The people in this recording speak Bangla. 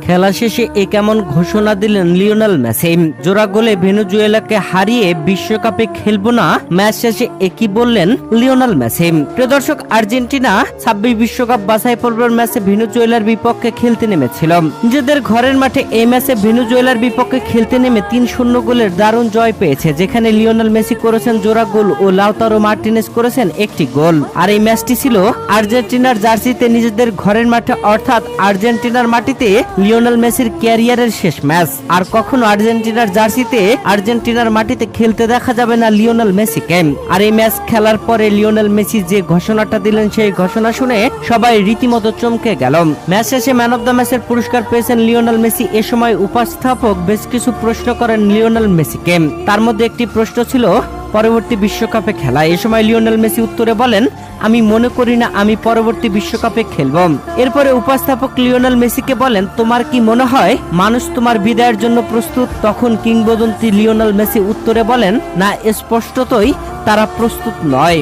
খেলা শেষে কেমন ঘোষণা দিলেন লিওনেল মেসি। জোড়া গোলে ভেনেজুয়েলাকে হারিয়ে বিশ্বকাপে খেলবো না, ম্যাচ শেষে একই বললেন লিওনেল মেসি। প্রিয় দর্শক, আর্জেন্টিনা 26 বিশ্বকাপ বাছাই পর্বের ম্যাচে ভেনেজুয়েলার বিপক্ষে খেলতে নেমেছিল। নিজেদের ঘরের মাঠে এই ম্যাচে ভেনেজুয়েলার বিপক্ষে খেলতে নেমে 3-0 গোলের দারুণ জয় পেয়েছে, যেখানে লিওনেল মেসি করেছেন জোড়া গোল ও লাউতারো মার্টিনেজ করেছেন একটি গোল। আর এই ম্যাচটি ছিল আর্জেন্টিনার জার্সিতে নিজেদের ঘরের মাঠে অর্থাৎ আর্জেন্টিনার মাটিতে লিওনেল মেসির ক্যারিয়ারের শেষ ম্যাচ। আর কখনো আর্জেন্টিনার জার্সিতে আর্জেন্টিনার মাটিতে খেলতে দেখা যাবে না লিওনেল মেসিকে। আর এই ম্যাচ খেলার পরে লিওনেল মেসি যে ঘোষণাটা দিলেন, সেই ঘোষণা শুনে সবাই রীতিমতো চমকে গেল। ম্যাচ শেষে ম্যান অব দ্য ম্যাচের পুরস্কার পেয়েছেন লিওনেল মেসি। এ সময় উপস্থাপক বেশ কিছু প্রশ্ন করেন লিওনেল মেসিকে। তার মধ্যে একটি প্রশ্ন ছিল পরবর্তী বিশ্বকাপে খেলা। এ সময় লিওনেল মেসি উত্তরে বলেন, আমি মনে করি না আমি পরবর্তী বিশ্বকাপে খেলব। এরপরে উপস্থাপক লিওনেল মেসিকে বলেন, তোমার কি মনে হয় মানুষ তোমার বিদায়ের জন্য প্রস্তুত? তখন কিংবদন্তি লিওনেল মেসি উত্তরে বলেন, না, স্পষ্টতই তারা প্রস্তুত নয়।